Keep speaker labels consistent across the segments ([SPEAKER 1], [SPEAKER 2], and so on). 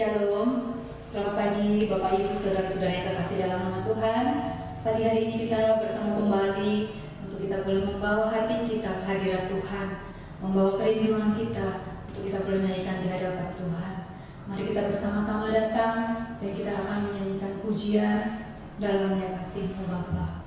[SPEAKER 1] Shalom, selamat pagi Bapak Ibu Saudara-saudara yang terkasih dalam nama Tuhan. Pagi hari ini kita bertemu kembali untuk kita boleh membawa hati kita ke hadirat Tuhan, membawa kerinduan kita untuk kita boleh nyanyikan di hadapan Tuhan. Mari kita bersama-sama datang dan kita akan menyanyikan pujian dalamnya kasih-Mu Bapa.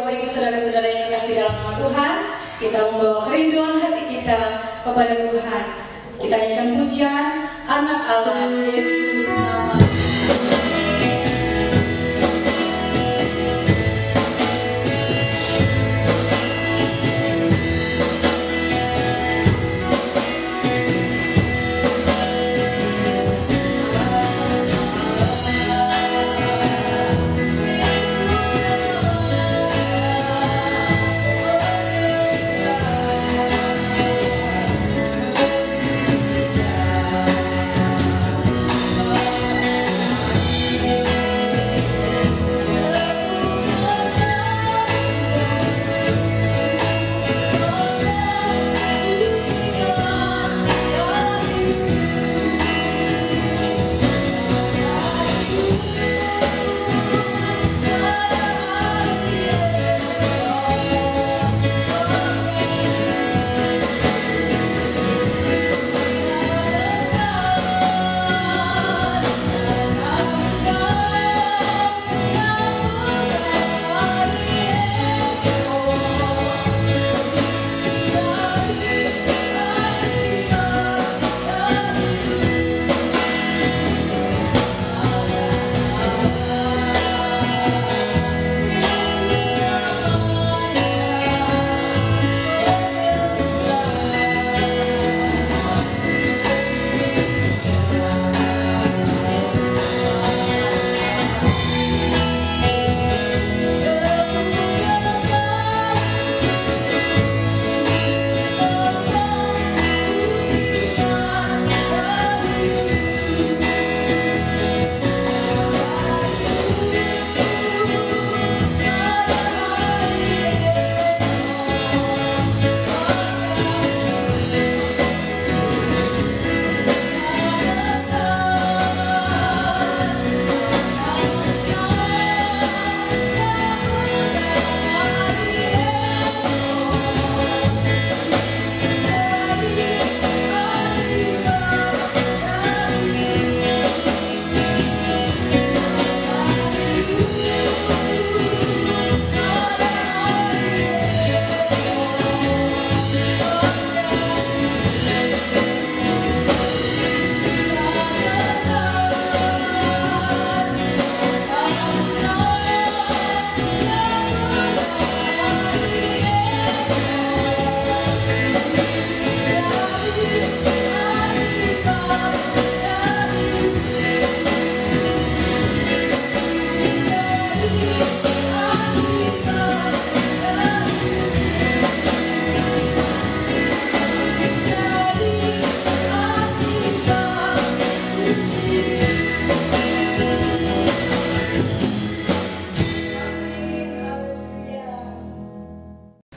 [SPEAKER 1] Bapak Ibu saudara-saudara yang dikasihi dalam nama Tuhan, kita membawa kerinduan hati kita kepada Tuhan. Kita nyanyikan pujian Anak Allah Yesus nama.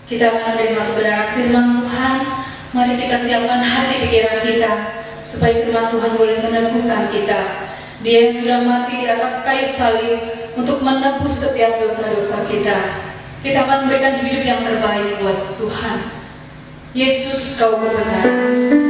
[SPEAKER 1] Kita akan menerima kebenaran firman Tuhan. Mari kita siapkan hati pikiran kita supaya firman Tuhan boleh meneguhkan kita. Dia yang sudah mati di atas kayu salib untuk menebus setiap dosa-dosa kita. Kita akan memberikan hidup yang terbaik buat Tuhan. Yesus, Kau kebenaran.
[SPEAKER 2] Yesus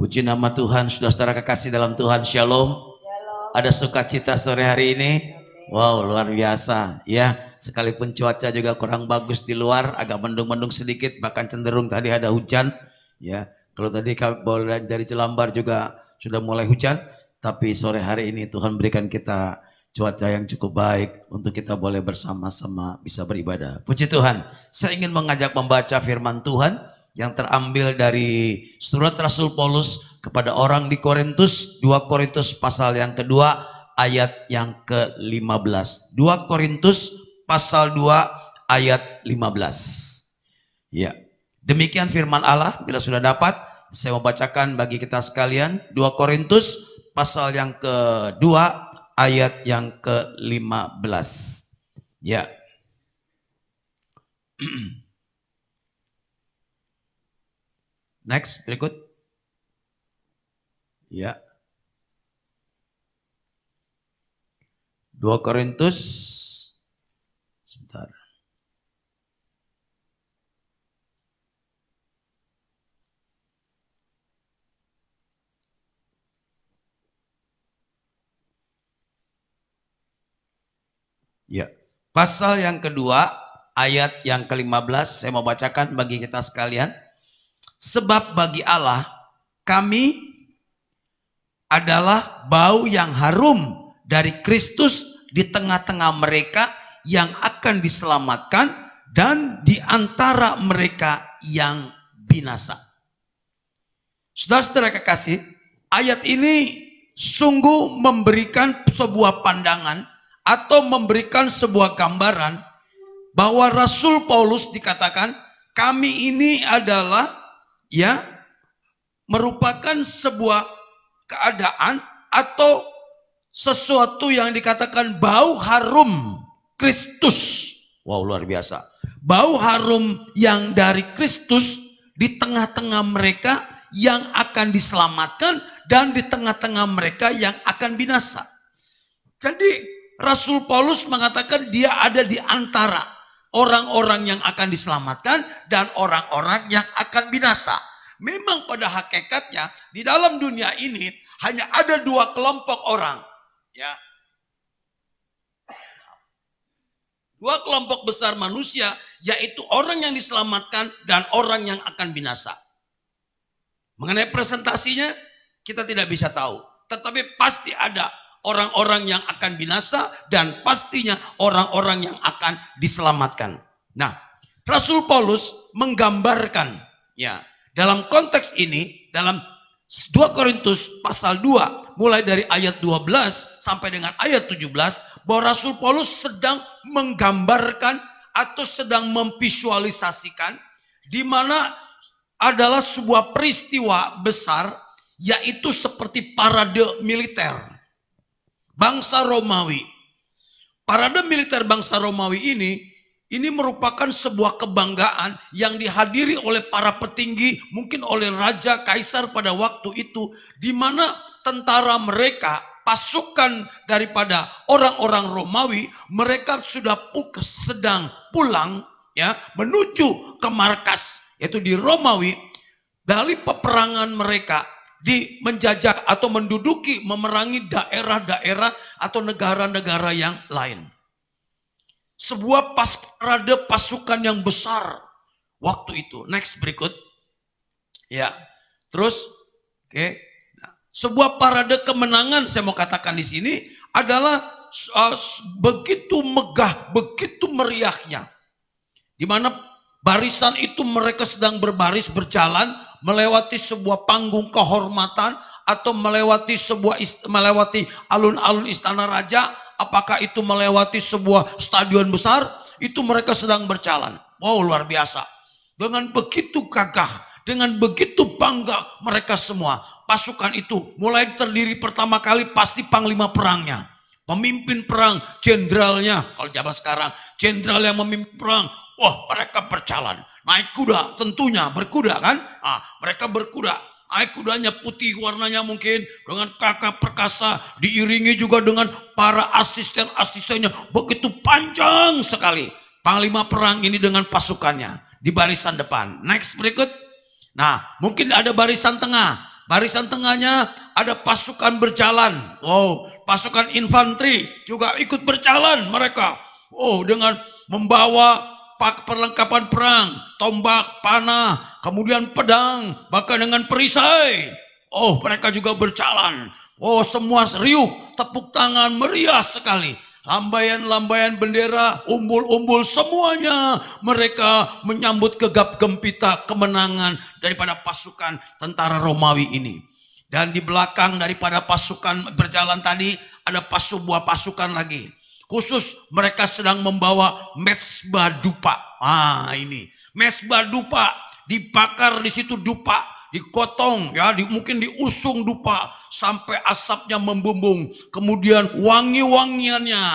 [SPEAKER 2] Puji nama Tuhan, saudara-saudara kekasih dalam Tuhan, Shalom. Ada sukacita sore hari ini? Wow, luar biasa ya. Sekalipun cuaca juga kurang bagus di luar, agak mendung-mendung sedikit, bahkan cenderung tadi ada hujan ya. Kalau tadi dari Jelambar juga sudah mulai hujan, tapi sore hari ini Tuhan berikan kita cuaca yang cukup baik untuk kita boleh bersama-sama bisa beribadah. Puji Tuhan. Saya ingin mengajak membaca firman Tuhan yang terambil dari surat Rasul Paulus kepada orang di Korintus, 2 Korintus pasal yang kedua ayat yang ke-15. 2 Korintus pasal 2 ayat 15. Ya. Demikian firman Allah. Bila sudah dapat, saya membacakan bagi kita sekalian 2 Korintus pasal yang kedua ayat yang ke-15. Ya. Next, berikut. Ya. 2 Korintus. Sebentar. Ya. Pasal yang kedua, ayat yang ke-15, saya mau bacakan bagi kita sekalian. Sebab bagi Allah, kami adalah bau yang harum dari Kristus di tengah-tengah mereka yang akan diselamatkan dan di antara mereka yang binasa. Saudara-saudara kekasih, ayat ini sungguh memberikan sebuah pandangan atau memberikan sebuah gambaran bahwa Rasul Paulus dikatakan kami ini adalah ya merupakan sebuah keadaan atau sesuatu yang dikatakan bau harum Kristus. Wow, luar biasa. Bau harum yang dari Kristus di tengah-tengah mereka yang akan diselamatkan dan di tengah-tengah mereka yang akan binasa. Jadi Rasul Paulus mengatakan dia ada di antara orang-orang yang akan diselamatkan dan orang-orang yang akan binasa. Memang pada hakikatnya di dalam dunia ini hanya ada dua kelompok orang. Ya. Dua kelompok besar manusia, yaitu orang yang diselamatkan dan orang yang akan binasa. Mengenai presentasinya kita tidak bisa tahu. Tetapi pasti ada orang-orang yang akan binasa dan pastinya orang-orang yang akan diselamatkan. Nah, Rasul Paulus menggambarkan ya dalam konteks ini dalam 2 Korintus pasal 2 mulai dari ayat 12 sampai dengan ayat 17 bahwa Rasul Paulus sedang menggambarkan atau sedang memvisualisasikan di mana adalah sebuah peristiwa besar yaitu seperti parade militer bangsa Romawi. Parade militer bangsa Romawi ini merupakan sebuah kebanggaan yang dihadiri oleh para petinggi, mungkin oleh raja, kaisar pada waktu itu, di mana tentara mereka, pasukan daripada orang-orang Romawi, mereka sudah sedang pulang ya menuju ke markas, yaitu di Romawi, dari peperangan mereka di menjajah atau menduduki memerangi daerah-daerah atau negara-negara yang lain. Sebuah parade pasukan yang besar waktu itu. Next berikut. Ya. Terus oke. Nah, sebuah parade kemenangan saya mau katakan di sini adalah begitu megah, begitu meriahnya. Di mana barisan itu mereka sedang berbaris berjalan melewati sebuah panggung kehormatan atau melewati alun-alun istana raja, apakah itu melewati sebuah stadion besar, itu mereka sedang berjalan. Wow, luar biasa. Dengan begitu gagah, dengan begitu bangga mereka semua. Pasukan itu mulai terdiri pertama kali pasti panglima perangnya. Pemimpin perang, jenderalnya, kalau zaman sekarang, jenderal yang memimpin perang, wah mereka berjalan. Naik kuda, tentunya berkuda kan? Mereka berkuda. Naik kudanya putih warnanya mungkin dengan kakak perkasa, diiringi juga dengan para asisten-asistennya. Begitu panjang sekali. Panglima perang ini dengan pasukannya di barisan depan. Next berikut. Nah, mungkin ada barisan tengah. Barisan tengahnya ada pasukan berjalan. Oh, pasukan infanteri juga ikut berjalan mereka. Oh, dengan membawa perlengkapan perang, tombak, panah, kemudian pedang, bahkan dengan perisai. Oh, mereka juga berjalan. Oh, semua riuh, tepuk tangan, meriah sekali. Lambaian-lambaian bendera, umbul-umbul, semuanya mereka menyambut gegap gempita kemenangan daripada pasukan tentara Romawi ini. Dan di belakang daripada pasukan berjalan tadi ada sebuah pasukan lagi. Khusus mereka sedang membawa mezbah dupa. Ini mezbah dupa, dibakar di situ dupa, dikotong ya, mungkin diusung dupa sampai asapnya membumbung. Kemudian wangi-wangiannya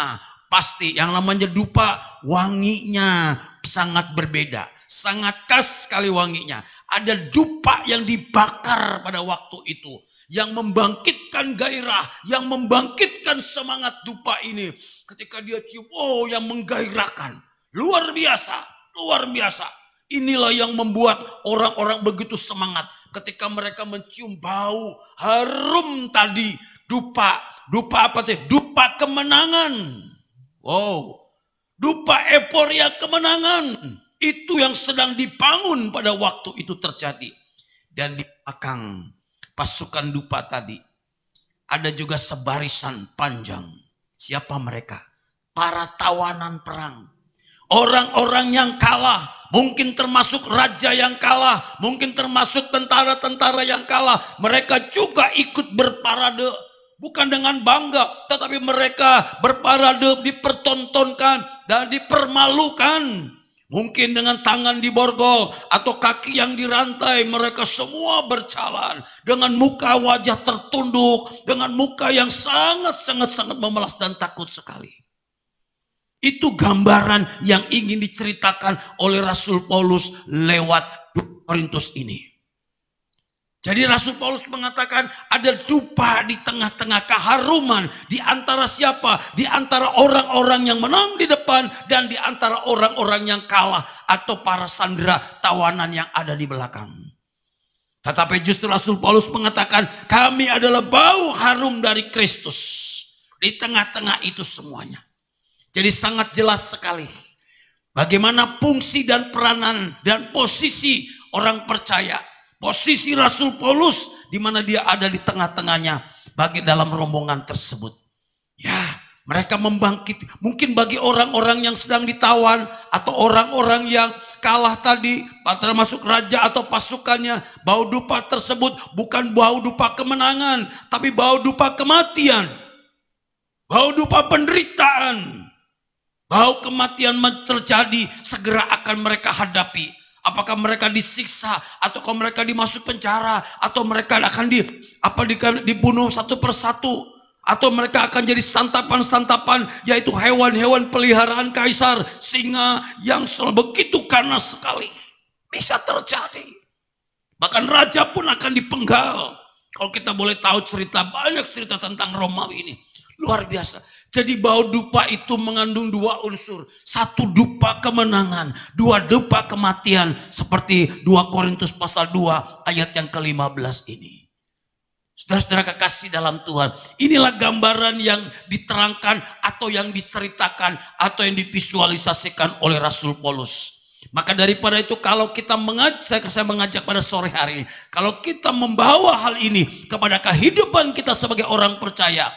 [SPEAKER 2] pasti yang namanya dupa, wanginya sangat berbeda, sangat khas sekali wanginya. Ada dupa yang dibakar pada waktu itu yang membangkitkan gairah, yang membangkitkan semangat dupa ini. Ketika dia cium, oh, yang menggairahkan. Luar biasa, luar biasa. Inilah yang membuat orang-orang begitu semangat ketika mereka mencium bau harum tadi. Dupa apa sih? Dupa kemenangan. Wow, dupa euforia kemenangan. Itu yang sedang dibangun pada waktu itu terjadi. Dan di belakang pasukan dupa tadi ada juga sebarisan panjang. Siapa mereka? Para tawanan perang. Orang-orang yang kalah, mungkin termasuk raja yang kalah, mungkin termasuk tentara-tentara yang kalah. Mereka juga ikut berparade, bukan dengan bangga, tetapi mereka berparade, dipertontonkan dan dipermalukan. Mungkin dengan tangan diborgol atau kaki yang dirantai, mereka semua berjalan dengan muka wajah tertunduk, dengan muka yang sangat memelas dan takut sekali. Itu gambaran yang ingin diceritakan oleh Rasul Paulus lewat Korintus ini. Jadi Rasul Paulus mengatakan ada dupa di tengah-tengah keharuman. Di antara siapa? Di antara orang-orang yang menang di depan dan di antara orang-orang yang kalah atau para sandera tawanan yang ada di belakang. Tetapi justru Rasul Paulus mengatakan kami adalah bau harum dari Kristus. Di tengah-tengah itu semuanya. Jadi sangat jelas sekali bagaimana fungsi dan peranan dan posisi orang percaya. Posisi Rasul Paulus di mana dia ada di tengah-tengahnya bagi dalam rombongan tersebut. Ya, mereka membangkit. Mungkin bagi orang-orang yang sedang ditawan atau orang-orang yang kalah tadi, termasuk raja atau pasukannya, bau dupa tersebut bukan bau dupa kemenangan, tapi bau dupa kematian. Bau dupa penderitaan. Bau kematian terjadi, segera akan mereka hadapi. Apakah mereka disiksa, ataukah mereka dimasuk penjara, atau mereka akan dibunuh satu persatu, atau mereka akan jadi santapan-santapan, yaitu hewan-hewan peliharaan kaisar, singa yang begitu ganas sekali. Bisa terjadi. Bahkan raja pun akan dipenggal. Kalau kita boleh tahu banyak cerita tentang Romawi ini. Luar biasa. Jadi bau dupa itu mengandung dua unsur. Satu dupa kemenangan, dua dupa kematian. Seperti 2 Korintus pasal 2 ayat yang ke-15 ini. Saudara-saudara kekasih dalam Tuhan. Inilah gambaran yang diterangkan atau yang diceritakan atau yang divisualisasikan oleh Rasul Paulus. Maka daripada itu kalau kita saya mengajak pada sore hari ini. Kalau kita membawa hal ini kepada kehidupan kita sebagai orang percaya.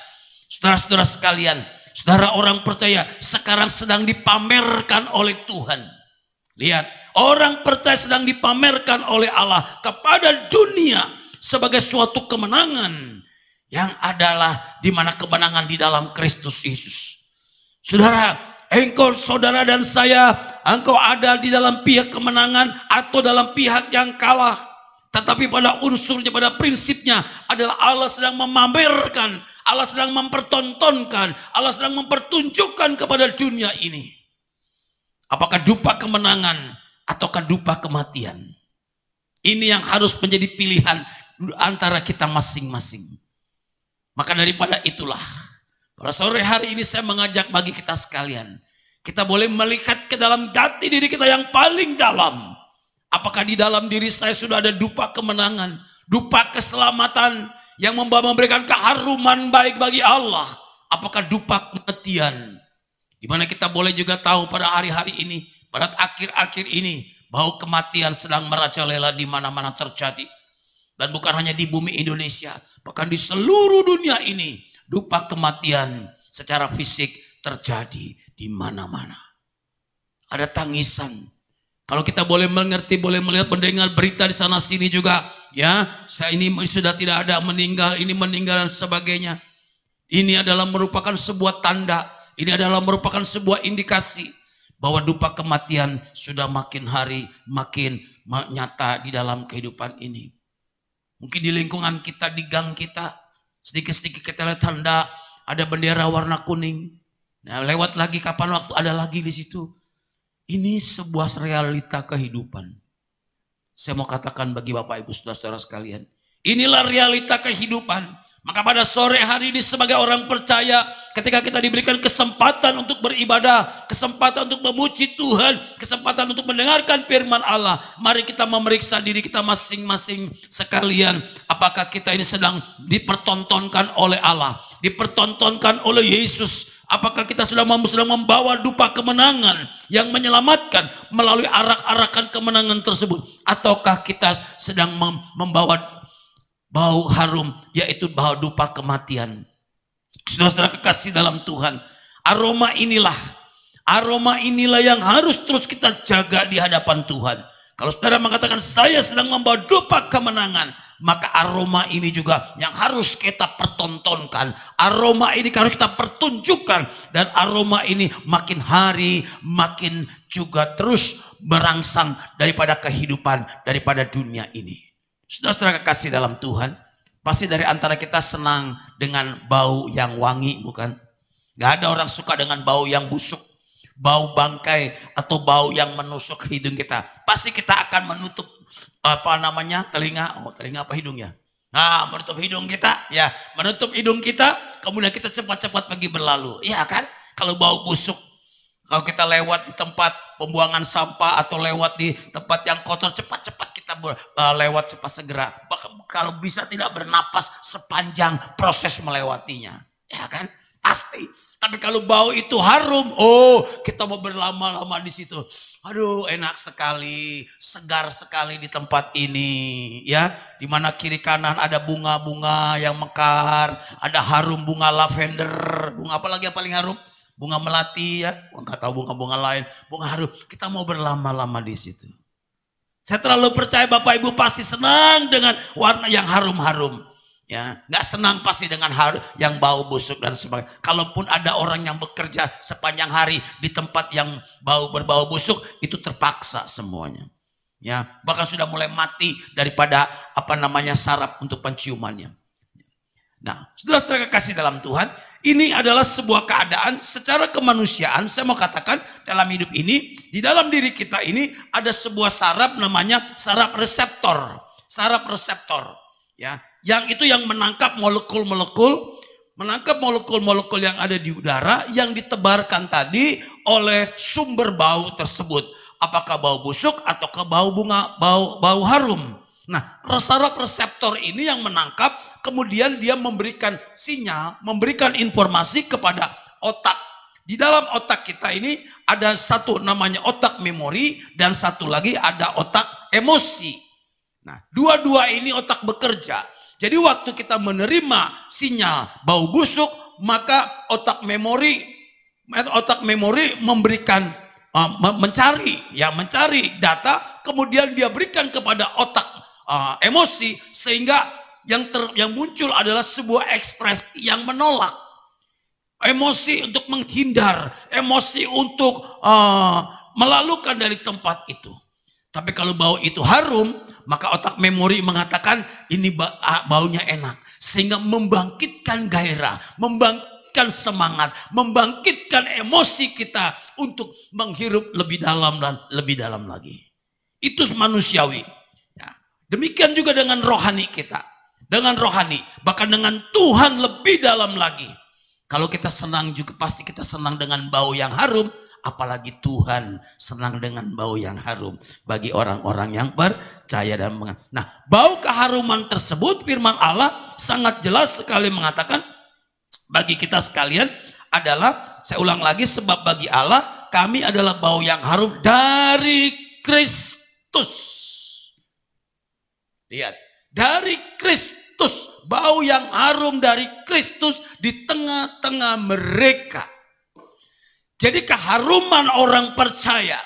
[SPEAKER 2] Saudara-saudara sekalian, saudara orang percaya sekarang sedang dipamerkan oleh Tuhan. Lihat, orang percaya sedang dipamerkan oleh Allah kepada dunia sebagai suatu kemenangan yang adalah di mana kemenangan di dalam Kristus Yesus. Saudara, engkau saudara dan saya, engkau ada di dalam pihak kemenangan atau dalam pihak yang kalah. Tetapi pada unsurnya, pada prinsipnya adalah Allah sedang memamerkan, Allah sedang mempertontonkan, Allah sedang mempertunjukkan kepada dunia ini. Apakah dupa kemenangan ataukah dupa kematian? Ini yang harus menjadi pilihan antara kita masing-masing. Maka daripada itulah, pada sore hari ini saya mengajak bagi kita sekalian, kita boleh melihat ke dalam hati diri kita yang paling dalam. Apakah di dalam diri saya sudah ada dupa kemenangan, Dupa keselamatan yang memberikan keharuman baik bagi Allah. Apakah dupa kematian? Di mana kita boleh juga tahu pada hari-hari ini, pada akhir-akhir ini, bahwa kematian sedang merajalela di mana-mana terjadi. Dan bukan hanya di bumi Indonesia, bahkan di seluruh dunia ini, dupa kematian secara fisik terjadi di mana-mana. Ada tangisan. Kalau kita boleh mengerti, boleh melihat, mendengar berita di sana sini juga, ya, saya ini sudah tidak ada, meninggal, ini meninggal dan sebagainya. Ini adalah merupakan sebuah tanda, ini adalah merupakan sebuah indikasi bahwa dupa kematian sudah makin hari makin nyata di dalam kehidupan ini. Mungkin di lingkungan kita, di gang kita, sedikit-sedikit kita lihat tanda ada bendera warna kuning. Nah, lewat lagi kapan waktu ada lagi di situ. Ini sebuah realita kehidupan. Saya mau katakan bagi Bapak Ibu Saudara-saudara sekalian, inilah realita kehidupan. Maka pada sore hari ini sebagai orang percaya, ketika kita diberikan kesempatan untuk beribadah, kesempatan untuk memuji Tuhan, kesempatan untuk mendengarkan firman Allah, mari kita memeriksa diri kita masing-masing sekalian. Apakah kita ini sedang dipertontonkan oleh Allah, dipertontonkan oleh Yesus? Apakah kita sedang membawa dupa kemenangan yang menyelamatkan melalui arak-arakan kemenangan tersebut? Ataukah kita sedang membawa bau harum, yaitu bau dupa kematian? Saudara-saudara kekasih dalam Tuhan, aroma inilah yang harus terus kita jaga di hadapan Tuhan. Kalau saudara mengatakan saya sedang membawa dupa kemenangan, maka aroma ini juga yang harus kita pertontonkan. Aroma ini harus kita pertunjukkan, dan aroma ini makin hari makin juga terus merangsang daripada kehidupan, daripada dunia ini. Saudara-saudara kekasih dalam Tuhan, pasti dari antara kita senang dengan bau yang wangi, bukan? Gak ada orang suka dengan bau yang busuk, bau bangkai atau bau yang menusuk hidung kita. Pasti kita akan menutup telinga. Telinga apa hidungnya? Nah, menutup hidung kita, ya, menutup hidung kita, kemudian kita cepat-cepat pergi berlalu. Iya kan? Kalau bau busuk, kalau kita lewat di tempat pembuangan sampah atau lewat di tempat yang kotor, cepat-cepat kita lewat, cepat segera. Bahkan kalau bisa tidak bernapas sepanjang proses melewatinya. Ya kan? Pasti. Tapi kalau bau itu harum, kita mau berlama-lama di situ. Aduh, enak sekali, segar sekali di tempat ini, ya. Di mana kiri kanan ada bunga-bunga yang mekar, ada harum bunga lavender, bunga apa lagi yang paling harum? Bunga melati, ya. Enggak tahu bunga-bunga lain, bunga harum. Kita mau berlama-lama di situ. Saya terlalu percaya Bapak Ibu pasti senang dengan warna yang harum-harum. Ya, nggak senang pasti dengan yang bau busuk dan sebagainya. Kalaupun ada orang yang bekerja sepanjang hari di tempat yang berbau busuk, itu terpaksa semuanya. Ya, bahkan sudah mulai mati daripada saraf untuk penciumannya. Nah, saudara-saudara kekasih dalam Tuhan, ini adalah sebuah keadaan secara kemanusiaan. Saya mau katakan dalam hidup ini, di dalam diri kita ini ada sebuah saraf namanya saraf reseptor. Saraf reseptor, ya. Yang itu yang menangkap molekul-molekul yang ada di udara yang ditebarkan tadi oleh sumber bau tersebut. Apakah bau busuk atau bau harum. Nah, saraf reseptor ini yang menangkap, kemudian dia memberikan sinyal, memberikan informasi kepada otak. Di dalam otak kita ini ada satu namanya otak memori dan satu lagi ada otak emosi. Nah, dua-dua ini otak bekerja. Jadi waktu kita menerima sinyal bau busuk, maka otak memori memberikan mencari data, kemudian dia berikan kepada otak emosi, sehingga yang muncul adalah sebuah ekspresi yang menolak, emosi untuk menghindar, emosi untuk melalukan dari tempat itu. Tapi kalau bau itu harum, maka otak memori mengatakan ini baunya enak. Sehingga membangkitkan gairah, membangkitkan semangat, membangkitkan emosi kita untuk menghirup lebih dalam dan lebih dalam lagi. Itu manusiawi. Ya. Demikian juga dengan rohani kita. Dengan rohani, bahkan dengan Tuhan lebih dalam lagi. Kalau kita senang juga, pasti kita senang dengan bau yang harum. apalagi Tuhan senang dengan bau yang harum bagi orang-orang yang percaya dan mengenal. Nah, bau keharuman tersebut firman Allah sangat jelas sekali mengatakan bagi kita sekalian adalah, saya ulang lagi, sebab bagi Allah kami adalah bau yang harum dari Kristus. Lihat, dari Kristus, bau yang harum dari Kristus di tengah-tengah mereka. Jadi keharuman orang percaya,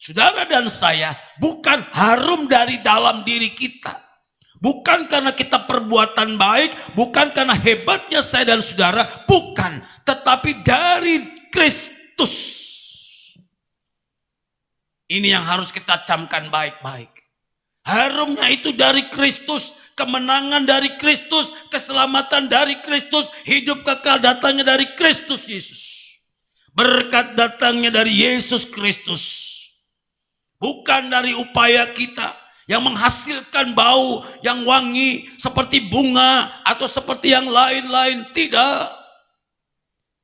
[SPEAKER 2] saudara dan saya, bukan harum dari dalam diri kita. Bukan karena kita perbuatan baik, bukan karena hebatnya saya dan saudara, bukan. Tetapi dari Kristus. Ini yang harus kita camkan baik-baik. Harumnya itu dari Kristus, kemenangan dari Kristus, keselamatan dari Kristus, hidup kekal datangnya dari Kristus Yesus. Berkat datangnya dari Yesus Kristus. Bukan dari upaya kita yang menghasilkan bau yang wangi seperti bunga atau seperti yang lain-lain, tidak.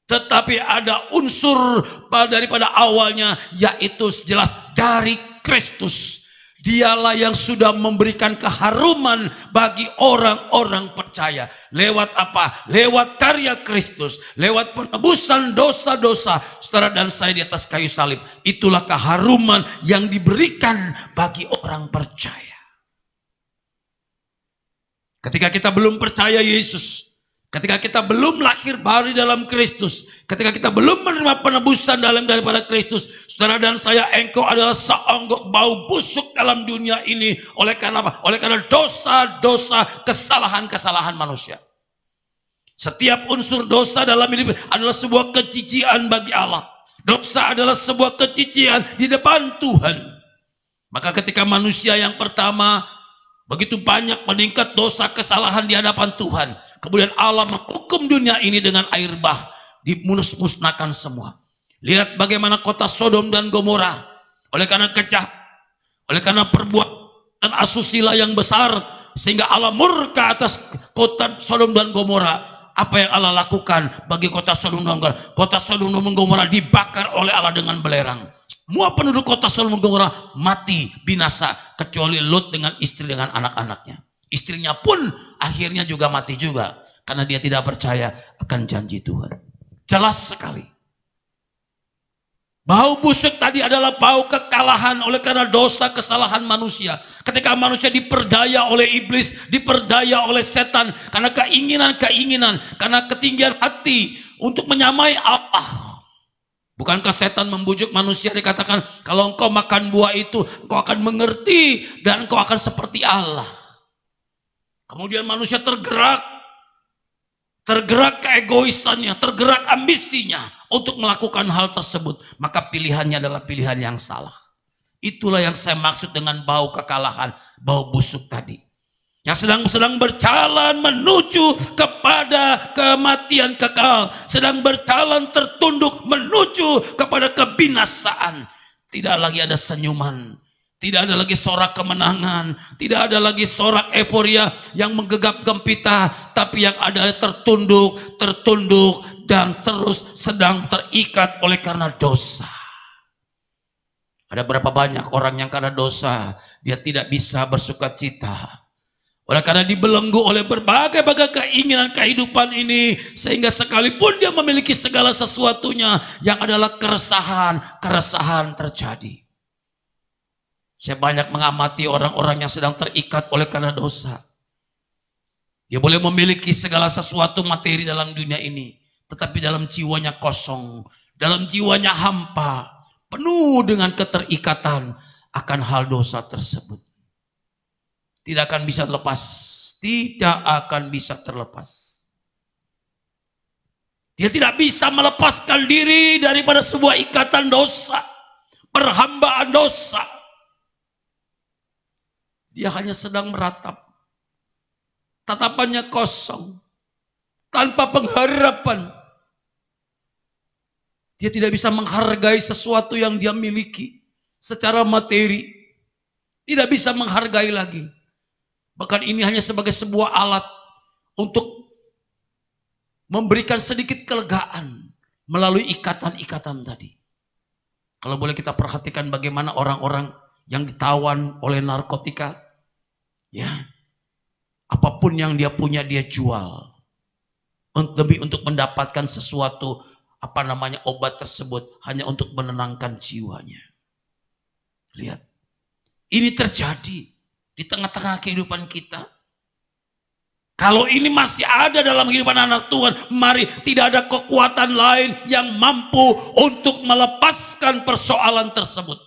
[SPEAKER 2] Tetapi ada unsur daripada awalnya, yaitu jelas dari Kristus. Dialah yang sudah memberikan keharuman bagi orang-orang percaya. Lewat apa? Lewat karya Kristus. Lewat penebusan dosa-dosa saudara dan saya di atas kayu salib. Itulah keharuman yang diberikan bagi orang percaya. Ketika kita belum percaya Yesus, ketika kita belum lahir baru dalam Kristus, ketika kita belum menerima penebusan daripada Kristus, saudara dan saya, engkau adalah seonggok bau busuk dalam dunia ini. Oleh karena apa? Oleh karena dosa-dosa, kesalahan-kesalahan manusia. Setiap unsur dosa dalam hidup adalah sebuah kecacian bagi Allah. Dosa adalah sebuah kecacian di depan Tuhan. Maka ketika manusia yang pertama begitu banyak meningkat dosa kesalahan di hadapan Tuhan, kemudian Allah menghukum dunia ini dengan air bah, dimusnahkan semua. Lihat bagaimana kota Sodom dan Gomora, oleh karena kejahatan, oleh karena perbuatan asusila yang besar, sehingga Allah murka atas kota Sodom dan Gomora. Apa yang Allah lakukan bagi kota Sodom dan Gomora? Kota Sodom dan Gomora dibakar oleh Allah dengan belerang. Semua penduduk kota Sodom dan Gomora mati binasa, kecuali Lot dengan istri dengan anak-anaknya. Istrinya pun akhirnya juga mati juga, karena dia tidak percaya akan janji Tuhan. Jelas sekali. Bau busuk tadi adalah bau kekalahan oleh karena dosa kesalahan manusia. Ketika manusia diperdaya oleh iblis, diperdaya oleh setan, karena keinginan-keinginan, karena ketinggian hati untuk menyamai Allah. Bukankah setan membujuk manusia, dikatakan kalau engkau makan buah itu engkau akan mengerti dan engkau akan seperti Allah. Kemudian manusia tergerak keegoisannya, tergerak ambisinya untuk melakukan hal tersebut. Maka pilihannya adalah pilihan yang salah. Itulah yang saya maksud dengan bau kekalahan, bau busuk tadi. Yang sedang berjalan menuju kepada kematian kekal, sedang berjalan tertunduk menuju kepada kebinasaan. Tidak lagi ada senyuman, tidak ada lagi sorak kemenangan, tidak ada lagi sorak euforia yang menggegap gempita, tapi yang ada tertunduk dan terus sedang terikat oleh karena dosa. Ada berapa banyak orang yang karena dosa dia tidak bisa bersukacita. Oleh karena dibelenggu oleh berbagai keinginan kehidupan ini, sehingga sekalipun dia memiliki segala sesuatunya, yang adalah keresahan terjadi. Saya banyak mengamati orang-orang yang sedang terikat oleh karena dosa. Dia boleh memiliki segala sesuatu materi dalam dunia ini, tetapi dalam jiwanya kosong, dalam jiwanya hampa, penuh dengan keterikatan akan hal dosa tersebut. Tidak akan bisa terlepas. Tidak akan bisa terlepas. Dia tidak bisa melepaskan diri daripada sebuah ikatan dosa, perhambaan dosa. Dia hanya sedang meratap. Tatapannya kosong, tanpa pengharapan. Dia tidak bisa menghargai sesuatu yang dia miliki secara materi. Tidak bisa menghargai lagi. Bahkan ini hanya sebagai sebuah alat untuk memberikan sedikit kelegaan melalui ikatan-ikatan tadi. Kalau boleh kita perhatikan bagaimana orang-orang yang ditawan oleh narkotika, ya, apapun yang dia punya dia jual demi untuk mendapatkan sesuatu, obat tersebut hanya untuk menenangkan jiwanya. Lihat, ini terjadi di tengah-tengah kehidupan kita. Kalau ini masih ada dalam kehidupan anak Tuhan, mari, tidak ada kekuatan lain yang mampu untuk melepaskan persoalan tersebut.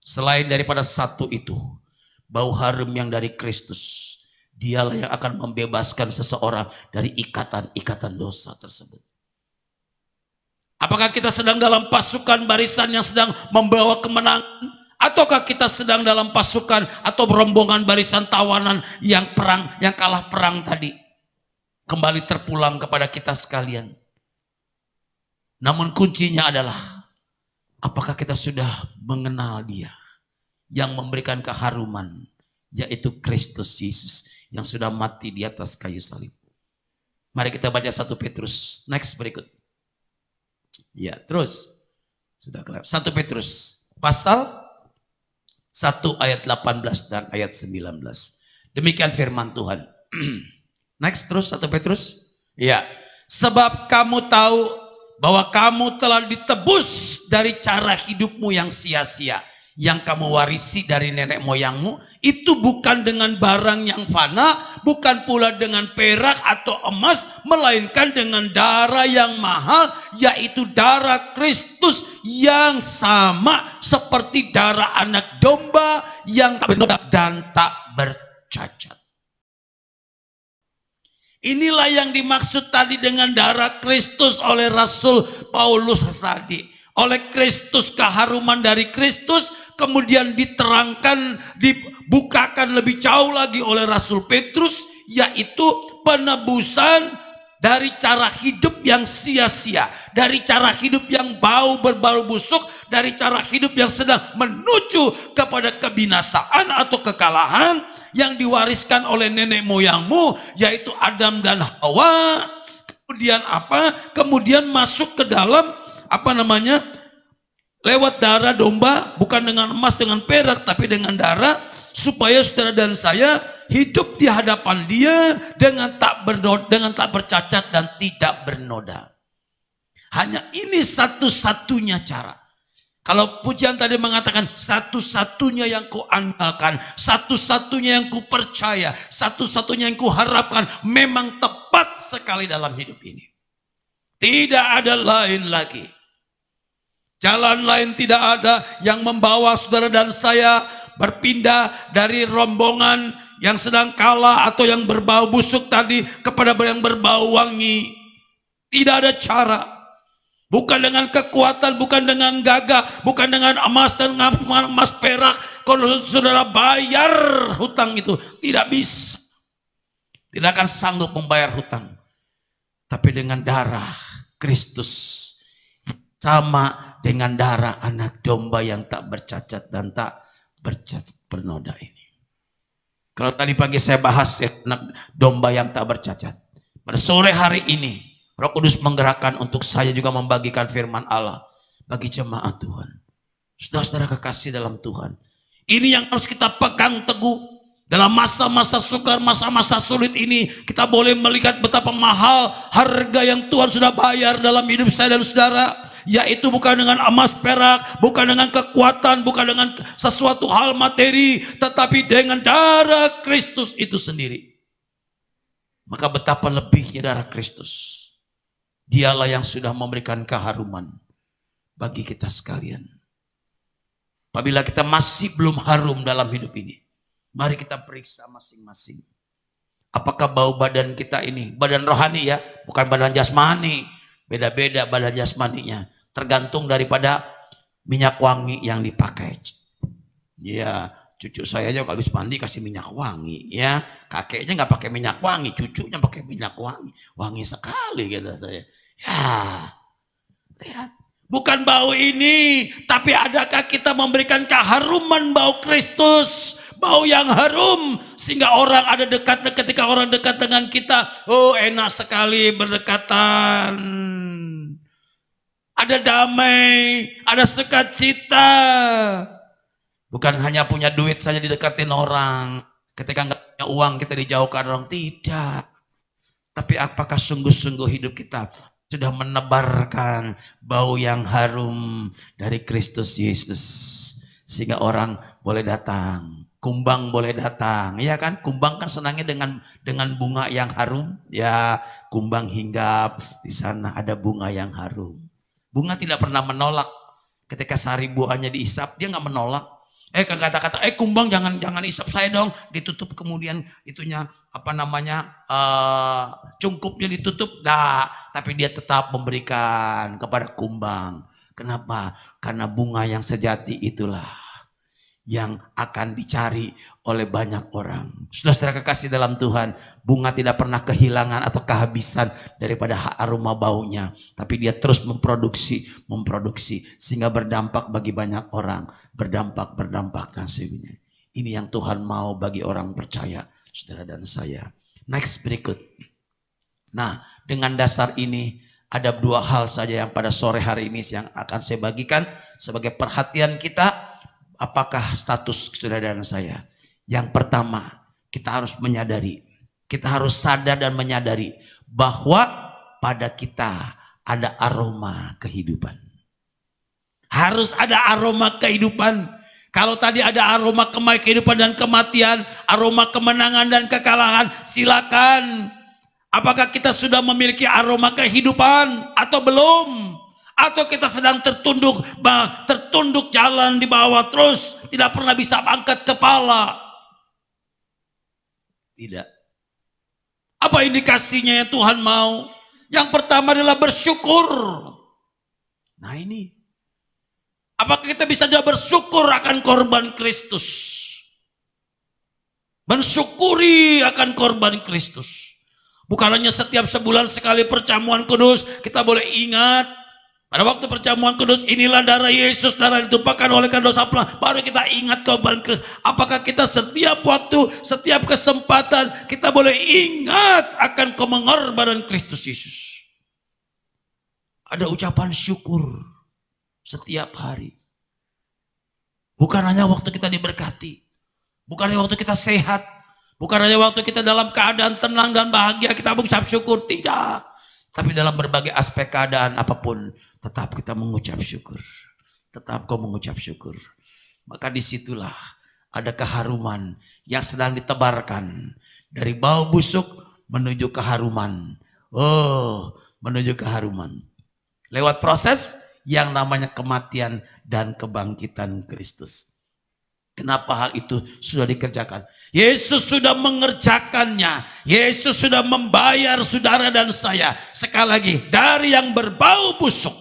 [SPEAKER 2] Selain daripada satu itu, bau harum yang dari Kristus. Dialah yang akan membebaskan seseorang dari ikatan-ikatan dosa tersebut. Apakah kita sedang dalam pasukan barisan yang sedang membawa kemenangan? Ataukah kita sedang dalam pasukan atau rombongan barisan tawanan yang perang, yang kalah perang tadi? Kembali terpulang kepada kita sekalian. Namun kuncinya adalah, apakah kita sudah mengenal Dia yang memberikan keharuman, yaitu Kristus Yesus yang sudah mati di atas kayu salib. Mari kita baca 1 Petrus. Next, berikut. Ya, terus. Sudah kelar. 1 Petrus pasal 1 ayat 18 dan ayat 19. Demikian firman Tuhan. Next, terus 1 Petrus. Ya. Sebab kamu tahu bahwa kamu telah ditebus dari cara hidupmu yang sia-sia, yang kamu warisi dari nenek moyangmu, itu bukan dengan barang yang fana, bukan pula dengan perak atau emas, melainkan dengan darah yang mahal, yaitu darah Kristus yang sama seperti darah anak domba yang tak bernoda dan tak bercacat. Inilah yang dimaksud tadi dengan darah Kristus oleh Rasul Paulus tadi. Oleh Kristus, keharuman dari Kristus kemudian diterangkan, dibukakan lebih jauh lagi oleh Rasul Petrus, yaitu penebusan dari cara hidup yang sia-sia, dari cara hidup yang berbau busuk, dari cara hidup yang sedang menuju kepada kebinasaan atau kekalahan yang diwariskan oleh nenek moyangmu, yaitu Adam dan Hawa. Kemudian apa? Kemudian masuk ke dalam lewat darah domba, bukan dengan emas dengan perak, tapi dengan darah, supaya saudara dan saya hidup di hadapan Dia dengan tak bercacat dan tidak bernoda. Hanya ini satu-satunya cara. Kalau pujian tadi mengatakan satu-satunya yang ku andalkan, satu-satunya yang ku percaya, satu-satunya yang ku harapkan, memang tepat sekali dalam hidup ini. Tidak ada lain lagi. Jalan lain tidak ada yang membawa saudara dan saya berpindah dari rombongan yang sedang kalah atau yang berbau busuk tadi kepada yang berbau wangi. Tidak ada cara. Bukan dengan kekuatan, bukan dengan gagah, bukan dengan emas dan emas perak. Kalau saudara bayar hutang itu, tidak bisa. Tidak akan sanggup membayar hutang. Tapi dengan darah Kristus, sama dengan darah anak domba yang tak bercacat dan tak bernoda ini. Kalau tadi pagi saya bahas anak domba yang tak bercacat, pada sore hari ini Roh Kudus menggerakkan untuk saya juga membagikan firman Allah bagi jemaat Tuhan. Saudara-saudara kekasih dalam Tuhan, ini yang harus kita pegang teguh. Dalam masa-masa sukar, masa-masa sulit ini, kita boleh melihat betapa mahal harga yang Tuhan sudah bayar dalam hidup saya dan saudara. Yaitu bukan dengan emas perak, bukan dengan kekuatan, bukan dengan sesuatu hal materi, tetapi dengan darah Kristus itu sendiri. Maka betapa lebihnya darah Kristus. Dialah yang sudah memberikan keharuman bagi kita sekalian. Apabila kita masih belum harum dalam hidup ini, mari kita periksa masing-masing. Apakah bau badan kita ini, badan rohani ya, bukan badan jasmani. Beda-beda badan jasmaninya. Tergantung daripada minyak wangi yang dipakai. Ya, cucu saya aja kalau habis mandi kasih minyak wangi. Ya, kakeknya nggak pakai minyak wangi, cucunya pakai minyak wangi. Wangi sekali kata saya. Ya, lihat. Bukan bau ini, tapi adakah kita memberikan keharuman bau Kristus? Bau yang harum sehingga orang ada dekat, ketika orang dekat dengan kita, oh enak sekali berdekatan. ada damai, ada sukacita. Bukan hanya punya duit saja didekatin orang. Ketika nggak punya uang kita dijauhkan orang. Tidak. Tapi apakah sungguh-sungguh hidup kita sudah menebarkan bau yang harum dari Kristus Yesus. Sehingga orang boleh datang. Kumbang boleh datang. Ya kan? Kumbang kan senangnya dengan bunga yang harum. Ya, kumbang hinggap. Di sana ada bunga yang harum. Bunga tidak pernah menolak. Ketika sari buahnya diisap, dia nggak menolak. Kata-kata, kumbang jangan isap saya dong. Ditutup kemudian itunya cungkupnya ditutup. Tapi dia tetap memberikan kepada kumbang. Kenapa? Karena bunga yang sejati itulah yang akan dicari oleh banyak orang. Saudara kekasih dalam Tuhan, bunga tidak pernah kehilangan atau kehabisan daripada aroma baunya. Tapi dia terus memproduksi, sehingga berdampak bagi banyak orang. Berdampak dan sebagainya. Ini yang Tuhan mau bagi orang percaya, saudara dan saya. Next, berikut. Nah, dengan dasar ini, ada dua hal saja yang pada sore hari ini yang akan saya bagikan sebagai perhatian kita. Apakah status saudara dan saya? Yang pertama, kita harus menyadari, kita harus sadar dan menyadari bahwa pada kita ada aroma kehidupan. Harus ada aroma kehidupan. Kalau tadi ada aroma kehidupan dan kematian, aroma kemenangan dan kekalahan, silakan. Apakah kita sudah memiliki aroma kehidupan atau belum? Atau kita sedang tertunduk jalan di bawah terus, tidak pernah bisa angkat kepala? Tidak. Apa indikasinya yang Tuhan mau? Yang pertama adalah bersyukur. Nah ini. Apakah kita bisa juga bersyukur akan korban Kristus? Mensyukuri akan korban Kristus. Bukan hanya setiap sebulan sekali perjamuan kudus, kita boleh ingat. Pada waktu perjamuan kudus, inilah darah Yesus, darah ditumpahkan oleh karena dosa pelah. Baru kita ingat korban Kristus. Apakah kita setiap waktu, setiap kesempatan, kita boleh ingat akan pengorbanan Kristus Yesus. Ada ucapan syukur setiap hari. Bukan hanya waktu kita diberkati. Bukan hanya waktu kita sehat. Bukan hanya waktu kita dalam keadaan tenang dan bahagia kita mengucap syukur. Tidak. Tapi dalam berbagai aspek keadaan apapun, tetap kita mengucap syukur. Tetap kau mengucap syukur. Maka disitulah ada keharuman yang sedang ditebarkan. Dari bau busuk menuju keharuman. Menuju keharuman. Lewat proses yang namanya kematian dan kebangkitan Kristus. Kenapa hal itu sudah dikerjakan? Yesus sudah mengerjakannya. Yesus sudah membayar saudara dan saya. Sekali lagi, dari yang berbau busuk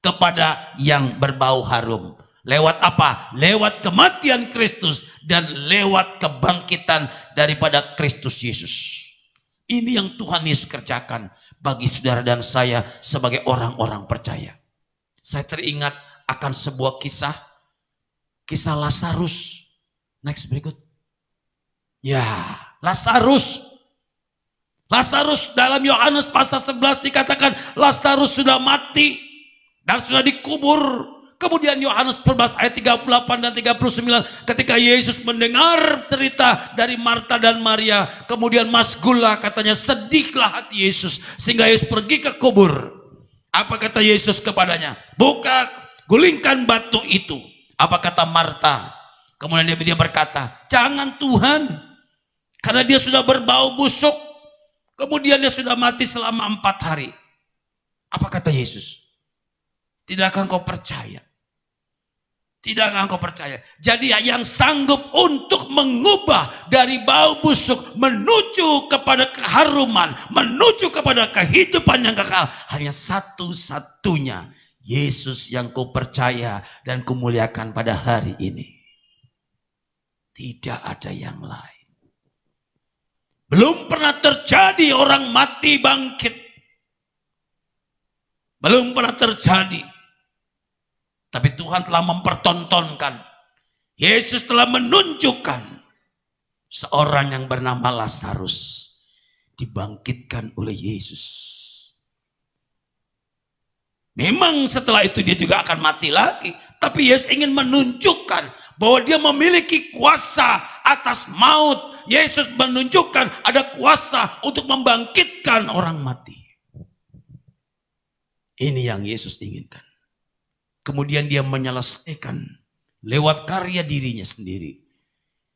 [SPEAKER 2] kepada yang berbau harum. Lewat apa? Lewat kematian Kristus dan lewat kebangkitan daripada Kristus Yesus. Ini yang Tuhan Yesus kerjakan bagi saudara dan saya sebagai orang-orang percaya. Saya teringat akan sebuah kisah Lazarus. Next, berikut. Ya, Lazarus dalam Yohanes pasal 11 dikatakan Lazarus sudah mati dan sudah dikubur. Kemudian Yohanes 11 ayat 38 dan 39 ketika Yesus mendengar cerita dari Marta dan Maria, kemudian masgullah, katanya sedihlah hati Yesus sehingga Yesus pergi ke kubur. Apa kata Yesus kepadanya? Buka, gulingkan batu itu. Apa kata Marta? Kemudian dia berkata, jangan Tuhan, karena dia sudah berbau busuk. Kemudian dia sudah mati selama 4 hari. Apa kata Yesus? Tidakkah engkau percaya? Tidakkah engkau percaya? Jadi yang sanggup untuk mengubah dari bau busuk menuju kepada keharuman, menuju kepada kehidupan yang kekal, hanya satu-satunya Yesus yang kau percaya dan kau muliakan pada hari ini. Tidak ada yang lain. Belum pernah terjadi orang mati bangkit. Belum pernah terjadi. Tapi Tuhan telah mempertontonkan. Yesus telah menunjukkan seorang yang bernama Lazarus dibangkitkan oleh Yesus. Memang setelah itu dia juga akan mati lagi. Tapi Yesus ingin menunjukkan bahwa dia memiliki kuasa atas maut. Yesus menunjukkan ada kuasa untuk membangkitkan orang mati. Ini yang Yesus inginkan. Kemudian dia menyelesaikan lewat karya dirinya sendiri.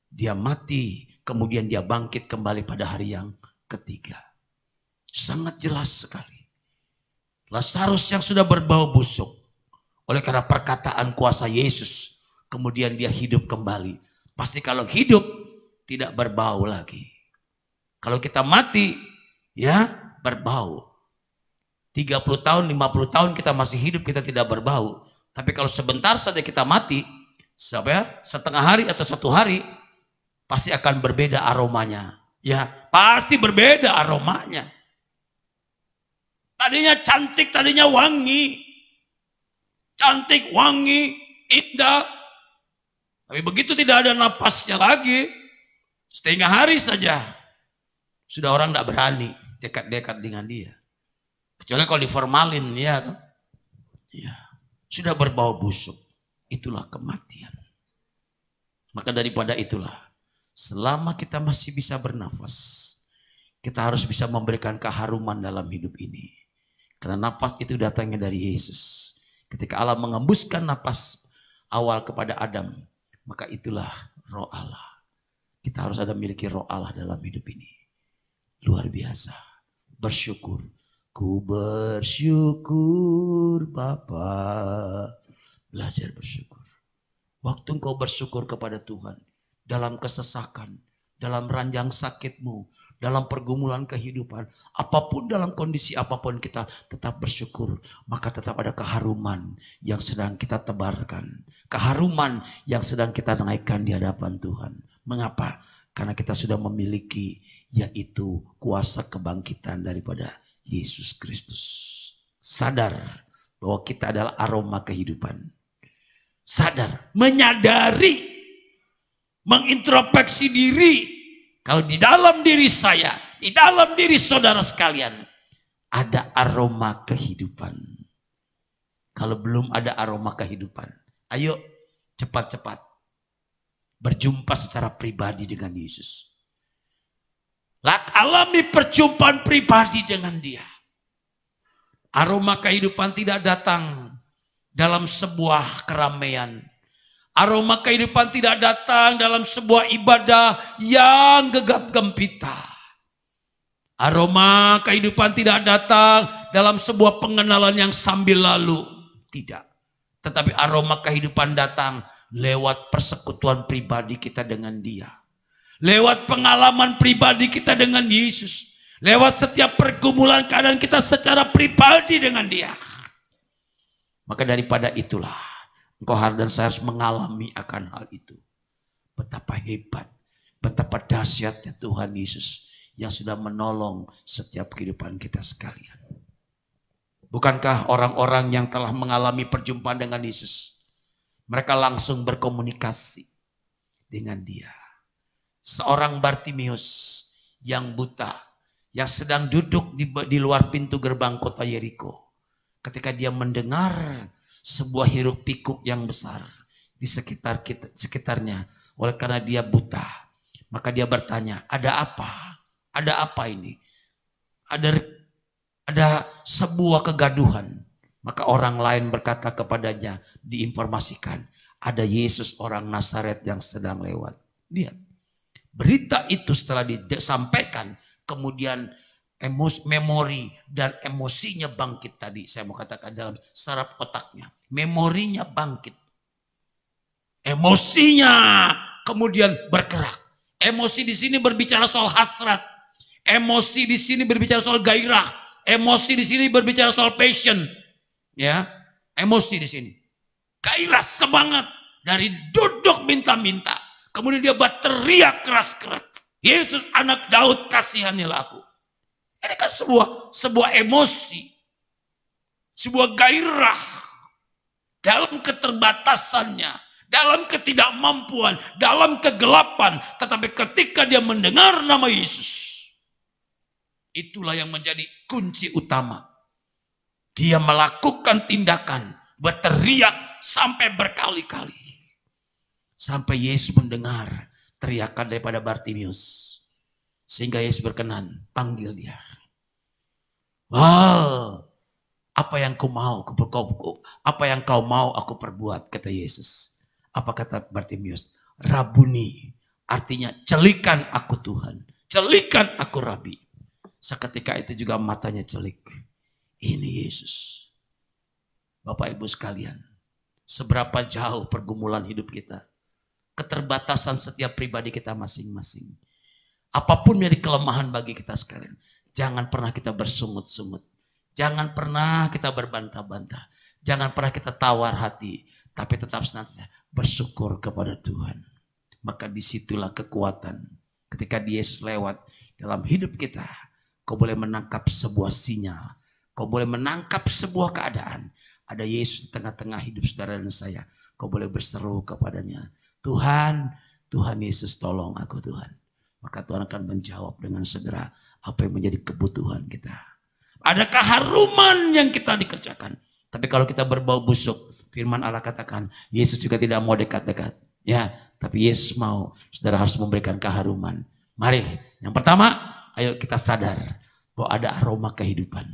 [SPEAKER 2] Dia mati, kemudian dia bangkit kembali pada hari yang ketiga. Sangat jelas sekali. Lazarus yang sudah berbau busuk, oleh karena perkataan kuasa Yesus, kemudian dia hidup kembali. Pasti kalau hidup tidak berbau lagi. Kalau kita mati, ya berbau. 30 tahun, 50 tahun kita masih hidup, kita tidak berbau. Tapi kalau sebentar saja kita mati, setengah hari atau 1 hari, pasti akan berbeda aromanya. Ya, pasti berbeda aromanya. Tadinya cantik, tadinya wangi. Cantik, wangi, indah. Tapi begitu tidak ada napasnya lagi, setengah hari saja, sudah orang tidak berani dekat-dekat dengan dia. Kecuali kalau diformalin, ya. Ya, sudah berbau busuk. Itulah kematian. Maka daripada itulah, selama kita masih bisa bernafas, kita harus bisa memberikan keharuman dalam hidup ini. Karena nafas itu datangnya dari Yesus. Ketika Allah mengembuskan nafas awal kepada Adam, maka itulah roh Allah. Kita harus ada miliki roh Allah dalam hidup ini. Luar biasa. Bersyukur. Ku bersyukur Bapa. Belajar bersyukur. Waktu engkau bersyukur kepada Tuhan, dalam kesesakan, dalam ranjang sakitmu, dalam pergumulan kehidupan, apapun dalam kondisi apapun kita tetap bersyukur. Maka tetap ada keharuman yang sedang kita tebarkan. Keharuman yang sedang kita naikkan di hadapan Tuhan. Mengapa? Karena kita sudah memiliki yaitu kuasa kebangkitan daripada Yesus Kristus. Sadar bahwa kita adalah aroma kehidupan. Sadar, menyadari, mengintrospeksi diri. Kalau di dalam diri saya, di dalam diri saudara sekalian, ada aroma kehidupan. Kalau belum ada aroma kehidupan, ayo cepat-cepat berjumpa secara pribadi dengan Yesus. Alami perjumpaan pribadi dengan dia. Aroma kehidupan tidak datang dalam sebuah keramaian. Aroma kehidupan tidak datang dalam sebuah ibadah yang gegap gempita. Aroma kehidupan tidak datang dalam sebuah pengenalan yang sambil lalu. Tidak. Tetapi aroma kehidupan datang lewat persekutuan pribadi kita dengan dia. Lewat pengalaman pribadi kita dengan Yesus. Lewat setiap pergumulan keadaan kita secara pribadi dengan dia. Maka daripada itulah, engkau dan saya harus mengalami akan hal itu. Betapa hebat, betapa dahsyatnya Tuhan Yesus yang sudah menolong setiap kehidupan kita sekalian. Bukankah orang-orang yang telah mengalami perjumpaan dengan Yesus, mereka langsung berkomunikasi dengan dia. Seorang Bartimius yang buta, yang sedang duduk di luar pintu gerbang kota Yeriko. Ketika dia mendengar sebuah hiruk pikuk yang besar di sekitarnya, oleh karena dia buta, maka dia bertanya, ada apa? Ada apa ini? Ada sebuah kegaduhan. Maka orang lain berkata kepadanya, diinformasikan, ada Yesus orang Nazaret yang sedang lewat. Lihat, berita itu setelah disampaikan, kemudian memori dan emosinya bangkit tadi. Saya mau katakan dalam saraf otaknya. Memorinya bangkit. Emosinya kemudian bergerak. Emosi di sini berbicara soal hasrat. Emosi di sini berbicara soal gairah. Emosi di sini berbicara soal passion. Ya, emosi di sini. Gairah, semangat dari duduk minta-minta. Kemudian dia berteriak keras-keras. Yesus anak Daud, kasihanilah aku. Ini kan sebuah emosi. Sebuah gairah. Dalam keterbatasannya. Dalam ketidakmampuan. Dalam kegelapan. Tetapi ketika dia mendengar nama Yesus. Itulah yang menjadi kunci utama. Dia melakukan tindakan, berteriak sampai berkali-kali. Sampai Yesus mendengar teriakan daripada Bartimius. Sehingga Yesus berkenan, panggil dia. Wow, apa yang kau mau aku perbuat, kata Yesus. Apa kata Bartimius? Rabuni, artinya celikan aku Tuhan, celikan aku Rabi. Seketika itu juga matanya celik. Ini Yesus. Bapak Ibu sekalian, seberapa jauh pergumulan hidup kita, keterbatasan setiap pribadi kita masing-masing. Apapun menjadi kelemahan bagi kita sekalian, jangan pernah kita bersungut-sungut. Jangan pernah kita berbantah-bantah. Jangan pernah kita tawar hati. Tapi tetap senantiasa bersyukur kepada Tuhan. Maka disitulah kekuatan. Ketika Yesus lewat dalam hidup kita, kau boleh menangkap sebuah sinyal. Kau boleh menangkap sebuah keadaan. Ada Yesus di tengah-tengah hidup saudara dan saya. Kau boleh berseru kepadanya. Tuhan, Tuhan Yesus tolong aku Tuhan. Maka Tuhan akan menjawab dengan segera apa yang menjadi kebutuhan kita. Ada keharuman yang kita dikerjakan. Tapi kalau kita berbau busuk, firman Allah katakan, Yesus juga tidak mau dekat-dekat. Ya, tapi Yesus mau, saudara harus memberikan keharuman. Mari, yang pertama, ayo kita sadar bahwa ada aroma kehidupan.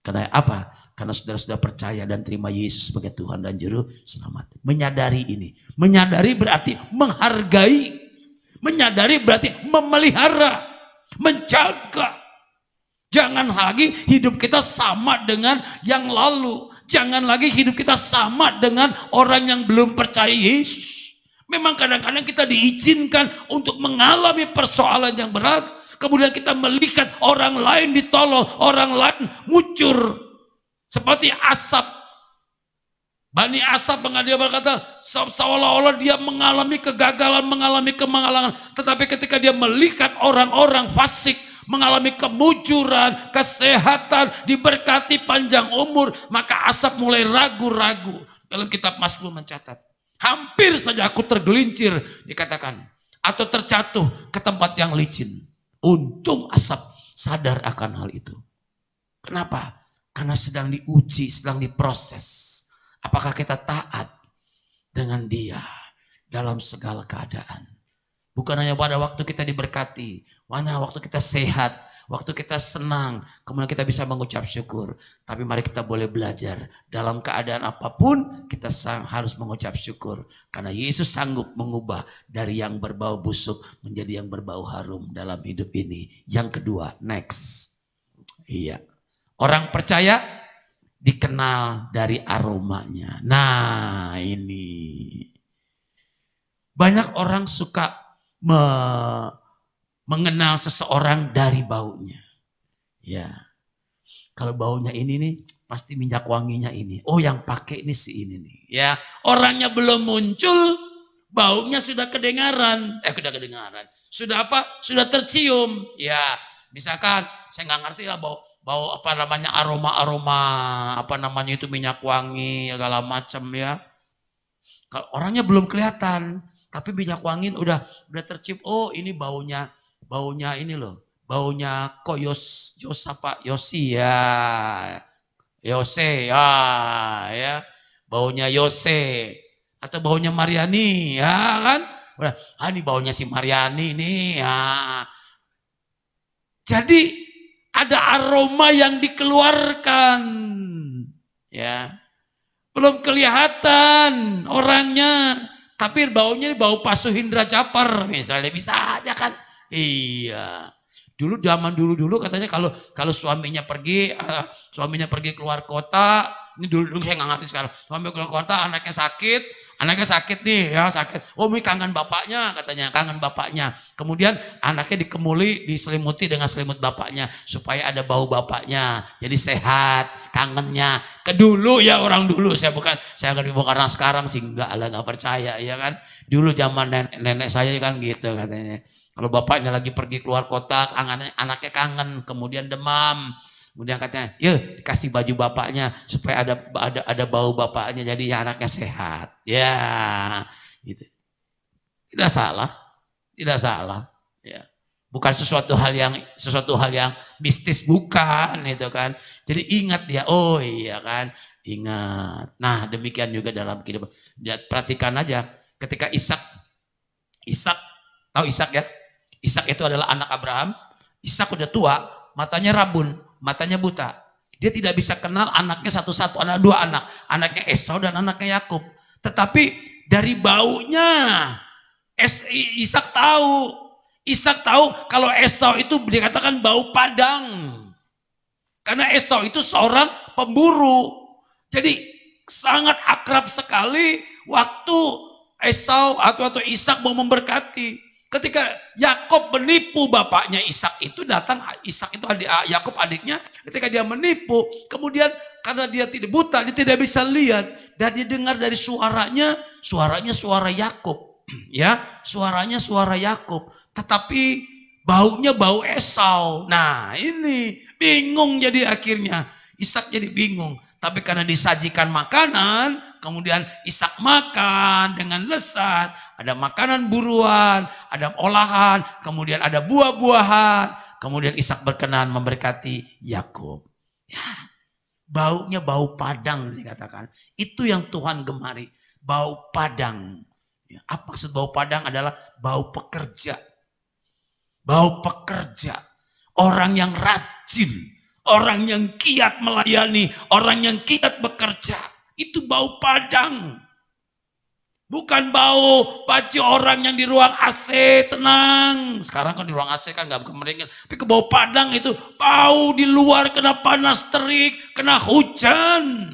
[SPEAKER 2] Karena apa? Karena saudara sudah percaya dan terima Yesus sebagai Tuhan dan Juru Selamat. Menyadari ini. Menyadari berarti menghargai. Menyadari berarti memelihara. Menjaga. Jangan lagi hidup kita sama dengan yang lalu. Jangan lagi hidup kita sama dengan orang yang belum percaya Yesus. Memang kadang-kadang kita diizinkan untuk mengalami persoalan yang berat. Kemudian kita melihat orang lain ditolong, orang lain muncul seperti asap. Bani Asap dia berkata seolah-olah dia mengalami kegagalan, mengalami kemalangan. Tetapi ketika dia melihat orang-orang fasik mengalami kemujuran, kesehatan, diberkati panjang umur, maka Asap mulai ragu-ragu. Dalam kitab Mazmur mencatat, hampir saja aku tergelincir, dikatakan, atau terjatuh ke tempat yang licin. Untung Asap sadar akan hal itu. Kenapa? Karena sedang diuji, sedang diproses. Apakah kita taat dengan dia dalam segala keadaan? Bukan hanya pada waktu kita diberkati, hanya waktu kita sehat, waktu kita senang, kemudian kita bisa mengucap syukur. Tapi mari kita boleh belajar, dalam keadaan apapun kita harus mengucap syukur. Karena Yesus sanggup mengubah dari yang berbau busuk menjadi yang berbau harum dalam hidup ini. Yang kedua, next. Iya. Orang percaya dikenal dari aromanya. Nah ini. Banyak orang suka mengenal seseorang dari baunya. Ya. Kalau baunya ini nih, pasti minyak wanginya ini. Oh yang pakai ini si ini nih. Ya. Orangnya belum muncul, baunya sudah kedengaran. Sudah apa? Sudah tercium. Ya. Misalkan saya nggak ngerti lah bau apa namanya aroma apa namanya itu minyak wangi segala macam ya. Kalau orangnya belum kelihatan, tapi minyak wangi udah tercium. Oh ini baunya ini loh, baunya kok Yosi ya, Yose ya, baunya Yose atau baunya Mariani ya kan? Udah, ini baunya si Mariani nih ya. Jadi ada aroma yang dikeluarkan, ya, belum kelihatan orangnya, tapi baunya bau Pasuhindra Japar, misalnya bisa aja kan, iya. Dulu zaman dulu katanya kalau suaminya pergi keluar kota, ini dulu saya nggak ngerti sekarang, suami keluar kota, anaknya sakit nih ya sakit, oh ini kangen bapaknya katanya, kangen bapaknya, kemudian anaknya diselimuti dengan selimut bapaknya supaya ada bau bapaknya, jadi sehat, kangennya. Kedulu ya orang dulu, saya bukan karena sekarang sih nggak percaya ya kan, dulu zaman nenek saya kan gitu katanya. Kalau bapaknya lagi pergi keluar kota, anaknya kangen, kemudian demam. Kemudian katanya, yuk dikasih baju bapaknya supaya ada bau bapaknya, jadi ya anaknya sehat. Ya, gitu. Tidak salah. Ya. Bukan sesuatu hal yang mistis, bukan itu kan. Jadi ingat dia, oh iya kan, ingat. Nah, demikian juga dalam kehidupan. Perhatikan aja ketika Ishak tahu Ishak ya? Ishak itu adalah anak Abraham. Ishak udah tua, matanya rabun, matanya buta. Dia tidak bisa kenal anaknya satu-satu, anak dua anak, anaknya Esau dan anaknya Yakub. Tetapi dari baunya Ishak tahu kalau Esau itu dikatakan bau padang. Karena Esau itu seorang pemburu. Jadi sangat akrab sekali waktu Esau atau Ishak mau memberkati. Ketika Yakub menipu bapaknya Ishak itu datang, Ishak itu Yakub adiknya, ketika dia menipu, kemudian karena dia tidak buta, dia tidak bisa lihat, dan dia dengar dari suaranya suara Yakub, ya, suaranya suara Yakub, tetapi baunya bau Esau. Nah, ini bingung jadi akhirnya. Ishak jadi bingung, tapi karena disajikan makanan, kemudian Ishak makan dengan lesat. Ada makanan buruan, ada olahan, kemudian ada buah-buahan. Kemudian Ishak berkenan memberkati Yakub. Ya, baunya bau padang dikatakan. Itu yang Tuhan gemari, bau padang. Ya, apa maksud bau padang? Adalah bau pekerja. Bau pekerja. Orang yang rajin, orang yang giat melayani, orang yang giat bekerja. Itu bau padang. Bukan bau baju orang yang di ruang AC tenang. Sekarang kan di ruang AC kan gak kemeringin. Tapi ke bau padang itu bau di luar kena panas terik, kena hujan.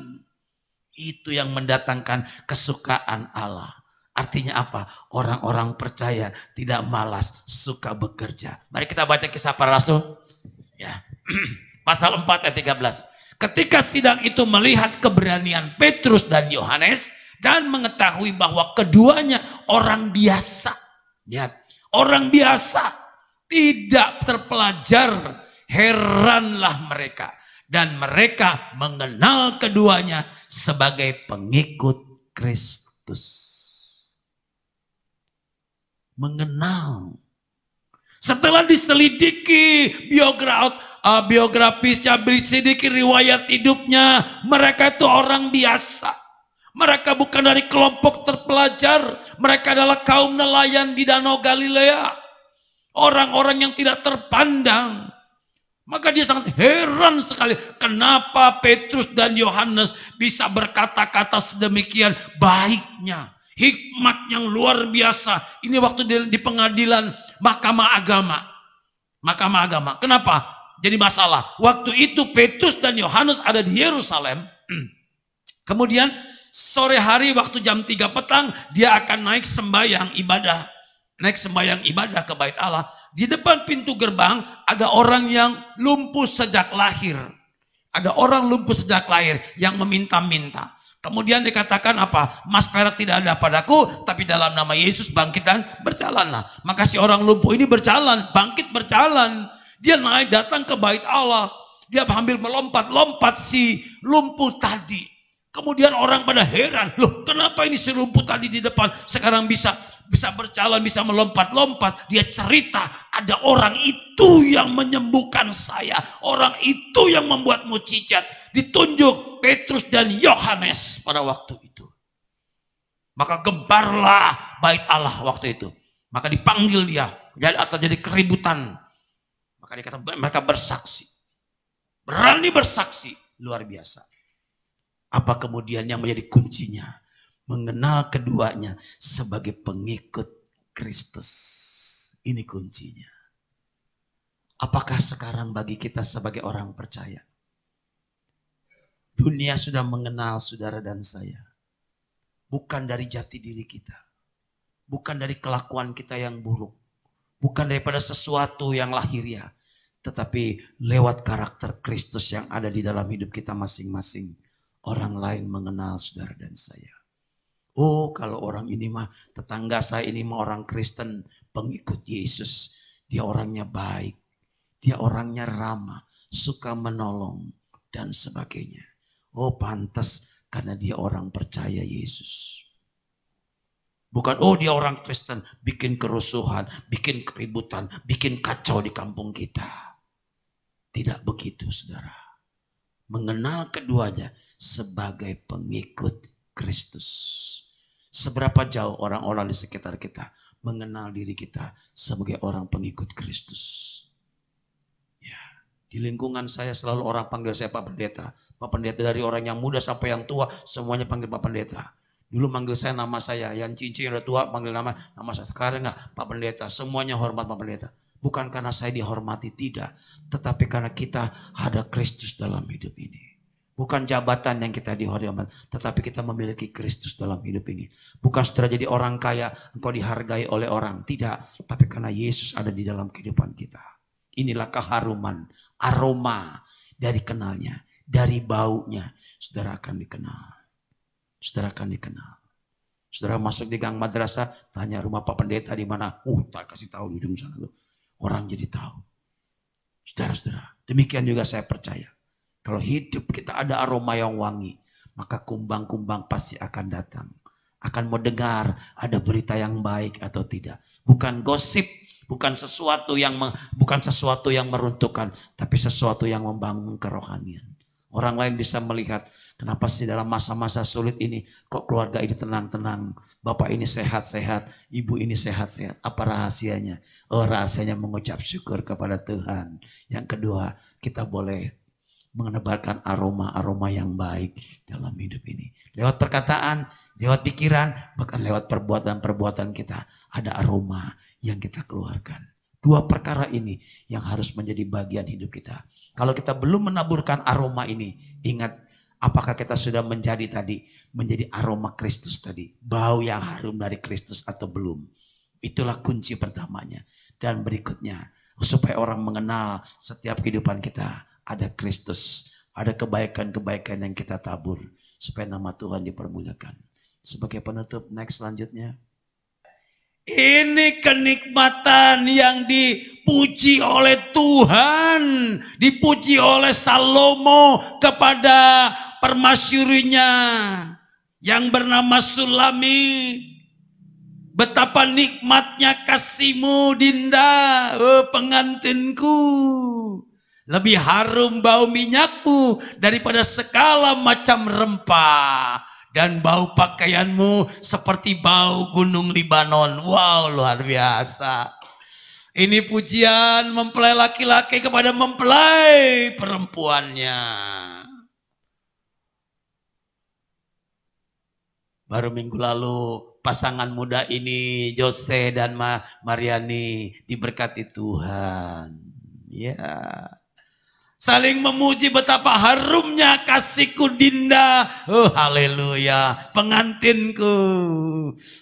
[SPEAKER 2] Itu yang mendatangkan kesukaan Allah. Artinya apa? Orang-orang percaya tidak malas, suka bekerja. Mari kita baca Kisah Para Rasul. Ya. Pasal 4 ayat 13. Ketika sidang itu melihat keberanian Petrus dan Yohanes dan mengetahui bahwa keduanya orang biasa. Lihat, orang biasa, tidak terpelajar, heranlah mereka. Dan mereka mengenal keduanya sebagai pengikut Kristus. Mengenal. Setelah diselidiki biografisnya, diselidiki riwayat hidupnya, mereka itu orang biasa. Mereka bukan dari kelompok terpelajar. Mereka adalah kaum nelayan di Danau Galilea. Orang-orang yang tidak terpandang. Maka dia sangat heran sekali. Kenapa Petrus dan Yohanes bisa berkata-kata sedemikian baiknya. Hikmat yang luar biasa. Ini waktu di pengadilan Mahkamah Agama. Mahkamah Agama. Kenapa? Jadi masalah. Waktu itu Petrus dan Yohanes ada di Yerusalem. Kemudian sore hari waktu jam 3 petang dia akan naik sembahyang ibadah ke bait Allah. Di depan pintu gerbang ada orang yang lumpuh sejak lahir. Ada orang lumpuh sejak lahir yang meminta-minta. Kemudian dikatakan apa? Emas perak tidak ada padaku, tapi dalam nama Yesus bangkit dan berjalanlah. Maka si orang lumpuh ini berjalan, bangkit berjalan. Dia naik datang ke bait Allah. Dia sambil melompat-lompat si lumpuh tadi. Kemudian orang pada heran, loh kenapa ini si lumpuh tadi di depan sekarang bisa berjalan, bisa melompat-lompat. Dia cerita, ada orang itu yang menyembuhkan saya. Orang itu yang membuat mukjizat. Ditunjuk Petrus dan Yohanes pada waktu itu. Maka gemparlah bait Allah waktu itu. Maka dipanggil dia, atau jadi keributan. Maka dikatakan mereka bersaksi. Berani bersaksi, luar biasa. Apa kemudian yang menjadi kuncinya? Mengenal keduanya sebagai pengikut Kristus. Ini kuncinya. Apakah sekarang bagi kita sebagai orang percaya? Dunia sudah mengenal saudara dan saya. Bukan dari jati diri kita. Bukan dari kelakuan kita yang buruk. Bukan daripada sesuatu yang lahiriah. Tetapi lewat karakter Kristus yang ada di dalam hidup kita masing-masing. Orang lain mengenal saudara dan saya. Oh, kalau orang ini mah, tetangga saya ini mah orang Kristen, pengikut Yesus. Dia orangnya baik. Dia orangnya ramah, suka menolong, dan sebagainya. Oh, pantas karena dia orang percaya Yesus. Bukan, oh dia orang Kristen, bikin kerusuhan, bikin keributan, bikin kacau di kampung kita. Tidak begitu, saudara. Mengenal keduanya sebagai pengikut Kristus. Seberapa jauh orang-orang di sekitar kita mengenal diri kita sebagai orang pengikut Kristus. Ya, di lingkungan saya selalu orang panggil saya Pak Pendeta. Pak Pendeta, dari orang yang muda sampai yang tua semuanya panggil Pak Pendeta. Dulu manggil saya nama saya, yang cincin udah tua panggil nama saya. Sekarang enggak, Pak Pendeta, semuanya hormat Pak Pendeta. Bukan karena saya dihormati, tidak. Tetapi karena kita ada Kristus dalam hidup ini. Bukan jabatan yang kita dihormati, tetapi kita memiliki Kristus dalam hidup ini. Bukan setelah jadi orang kaya, engkau dihargai oleh orang. Tidak, tapi karena Yesus ada di dalam kehidupan kita. Inilah keharuman, aroma dari kenalnya, dari baunya. Saudara akan dikenal. Saudara akan dikenal. Saudara masuk di gang madrasah, tanya rumah Pak Pendeta di mana. Tak kasih tahu di ujung sana tuh. Orang jadi tahu. Saudara-saudara, demikian juga saya percaya. Kalau hidup kita ada aroma yang wangi, maka kumbang-kumbang pasti akan datang. Akan mau dengar ada berita yang baik atau tidak. Bukan gosip, bukan sesuatu yang meruntuhkan, tapi sesuatu yang membangun kerohanian. Orang lain bisa melihat, kenapa sih dalam masa-masa sulit ini kok keluarga ini tenang-tenang, bapak ini sehat-sehat, ibu ini sehat-sehat. Apa rahasianya? Oh, rahasianya mengucap syukur kepada Tuhan. Yang kedua, kita boleh menebarkan aroma-aroma yang baik dalam hidup ini. Lewat perkataan, lewat pikiran, bahkan lewat perbuatan-perbuatan kita. Ada aroma yang kita keluarkan. Dua perkara ini yang harus menjadi bagian hidup kita. Kalau kita belum menaburkan aroma ini, ingat apakah kita sudah menjadi aroma Kristus tadi. Bau yang harum dari Kristus atau belum. Itulah kunci pertamanya. Dan berikutnya, supaya orang mengenal setiap kehidupan kita. Ada Kristus, ada kebaikan-kebaikan yang kita tabur. Supaya nama Tuhan dipermuliakan. Sebagai penutup, next selanjutnya. Ini kenikmatan yang dipuji oleh Tuhan. Dipuji oleh Salomo kepada permasyurinya yang bernama Sulami. Betapa nikmatnya kasihmu Dinda, oh pengantinku. Lebih harum bau minyakmu daripada segala macam rempah. Dan bau pakaianmu seperti bau gunung Libanon. Wow, luar biasa. Ini pujian mempelai laki-laki kepada mempelai perempuannya. Baru minggu lalu pasangan muda ini, Jose dan Mariani, diberkati Tuhan. Ya. Saling memuji betapa harumnya kasihku Dinda. Oh haleluya, pengantinku.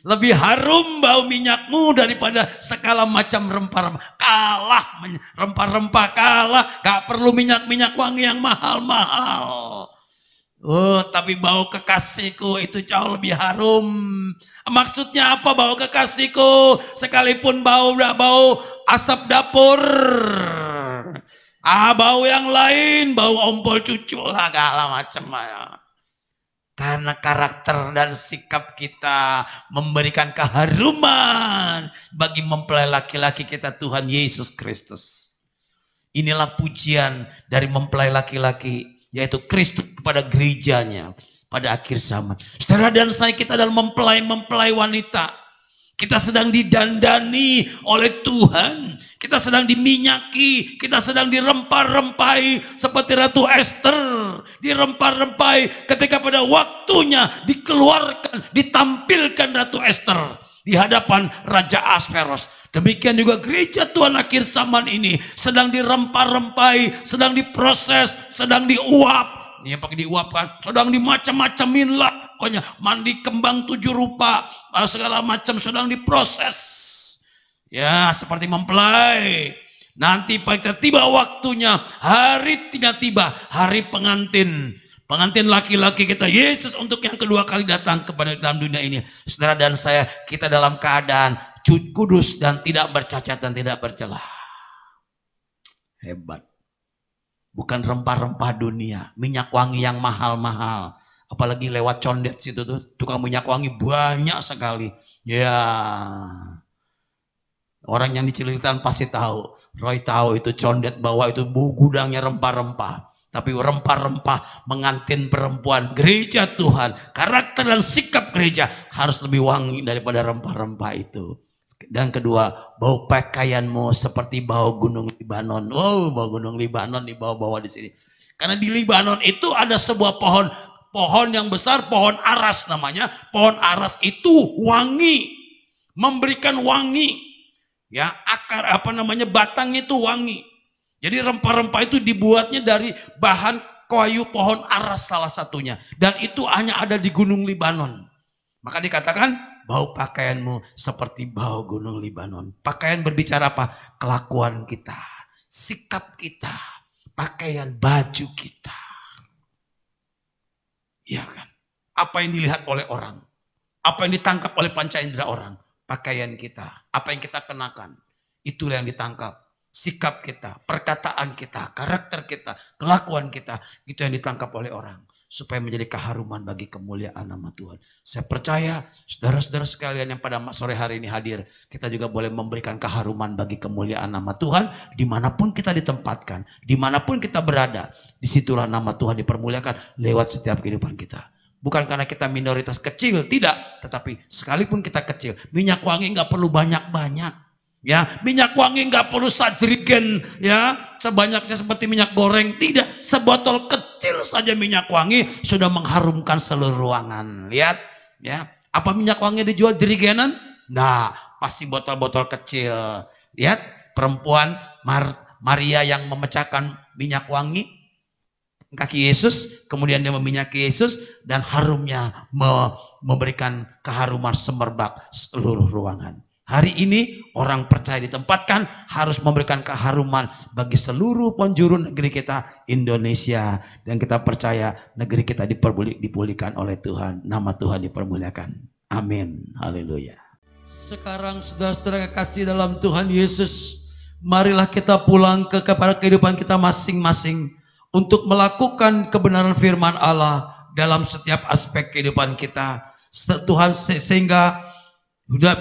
[SPEAKER 2] Lebih harum bau minyakmu daripada segala macam rempah-rempah. Kalah rempah-rempah, kalah. Gak perlu minyak-minyak wangi yang mahal-mahal. Oh, tapi bau kekasihku itu jauh lebih harum. Maksudnya apa bau kekasihku? Sekalipun bau asap dapur. Bau yang lain, bau ompol cucu lah, segala macam ya. Karena karakter dan sikap kita memberikan keharuman bagi mempelai laki-laki kita Tuhan Yesus Kristus. Inilah pujian dari mempelai laki-laki, yaitu Kristus kepada gerejanya pada akhir zaman. Saudara dan saya, kita adalah mempelai wanita. Kita sedang didandani oleh Tuhan. Kita sedang diminyaki. Kita sedang dirempah-rempahi seperti Ratu Esther. Dirempah-rempahi ketika pada waktunya dikeluarkan, ditampilkan Ratu Esther di hadapan Raja Asveros. Demikian juga gereja Tuhan akhir zaman ini sedang dirempah-rempahi, sedang diproses, sedang diuap. Ini yang pakai diuapkan, sedang dimacam-macamin lah. Pokoknya mandi kembang 7 rupa, segala macam sedang diproses. Ya, seperti mempelai. Nanti pada tiba waktunya, hari tiba, hari pengantin. Pengantin laki-laki kita Yesus untuk yang kedua kali datang kepada dalam dunia ini. Saudara dan saya, kita dalam keadaan kudus dan tidak bercacat dan tidak bercelah. Hebat. Bukan rempah-rempah dunia, minyak wangi yang mahal-mahal. Apalagi lewat condet situ tuh, tukang minyak wangi banyak sekali. Ya, orang yang di Cililitan pasti tahu. Roy tahu itu condet bawa itu gudangnya rempah-rempah. Tapi rempah-rempah mengantin perempuan gereja Tuhan. Karakter dan sikap gereja harus lebih wangi daripada rempah-rempah itu. Dan kedua, bau pakaianmu seperti bau gunung Libanon. Oh, bau gunung Libanon dibawa-bawa di sini. Karena di Libanon itu ada sebuah pohon yang besar, pohon aras namanya. Pohon aras itu wangi, memberikan wangi. Ya, akar batangnya itu wangi. Jadi rempah-rempah itu dibuatnya dari bahan kayu pohon aras salah satunya. Dan itu hanya ada di gunung Libanon. Maka dikatakan bau pakaianmu seperti bau gunung Libanon. Pakaian berbicara apa? Kelakuan kita, sikap kita, pakaian baju kita. Iya kan? Apa yang dilihat oleh orang? Apa yang ditangkap oleh panca indera orang? Pakaian kita, apa yang kita kenakan, itulah yang ditangkap. Sikap kita, perkataan kita, karakter kita, kelakuan kita, itu yang ditangkap oleh orang. Supaya menjadi keharuman bagi kemuliaan nama Tuhan. Saya percaya saudara-saudara sekalian yang pada sore hari ini hadir, kita juga boleh memberikan keharuman bagi kemuliaan nama Tuhan. Dimanapun kita ditempatkan, dimanapun kita berada, disitulah nama Tuhan dipermuliakan lewat setiap kehidupan kita. Bukan karena kita minoritas kecil, tidak. Tetapi sekalipun kita kecil, minyak wangi nggak perlu banyak-banyak. Ya, minyak wangi nggak perlu sajrigen, ya, sebanyaknya seperti minyak goreng. Tidak, sebotol kecil saja minyak wangi sudah mengharumkan seluruh ruangan. Lihat, ya, apa minyak wangi dijual jerigenan? Nah, pasti botol-botol kecil. Lihat, perempuan Maria yang memecahkan minyak wangi kaki Yesus, kemudian dia meminyaki Yesus dan harumnya memberikan keharuman semerbak seluruh ruangan. Hari ini orang percaya ditempatkan harus memberikan keharuman bagi seluruh penjuru negeri kita Indonesia, dan kita percaya negeri kita dipulihkan oleh Tuhan, nama Tuhan dipermuliakan. Amin. Haleluya. Sekarang saudara-saudara kasih dalam Tuhan Yesus, marilah kita pulang kepada kehidupan kita masing-masing untuk melakukan kebenaran firman Allah dalam setiap aspek kehidupan kita. Tuhan, sehingga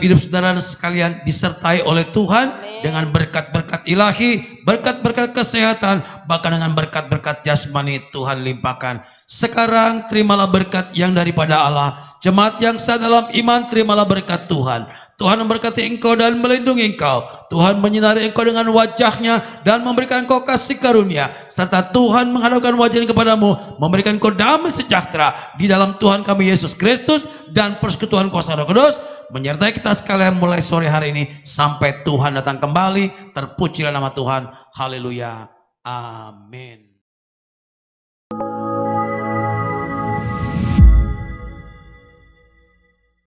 [SPEAKER 2] hidup saudara sekalian disertai oleh Tuhan dengan berkat-berkat ilahi, berkat-berkat kesehatan, bahkan dengan berkat-berkat jasmani Tuhan limpahkan. Sekarang terimalah berkat yang daripada Allah. Jemaat yang sah dalam iman, terimalah berkat Tuhan. Tuhan memberkati engkau dan melindungi engkau. Tuhan menyinari engkau dengan wajahnya dan memberikan engkau kasih karunia. Serta Tuhan menghadapkan wajahnya kepadamu, memberikan engkau damai sejahtera di dalam Tuhan kami Yesus Kristus, dan persekutuan kuasa Roh Kudus menyertai kita sekalian mulai sore hari ini sampai Tuhan datang kembali. Terpujilah nama Tuhan. Haleluya. Amin.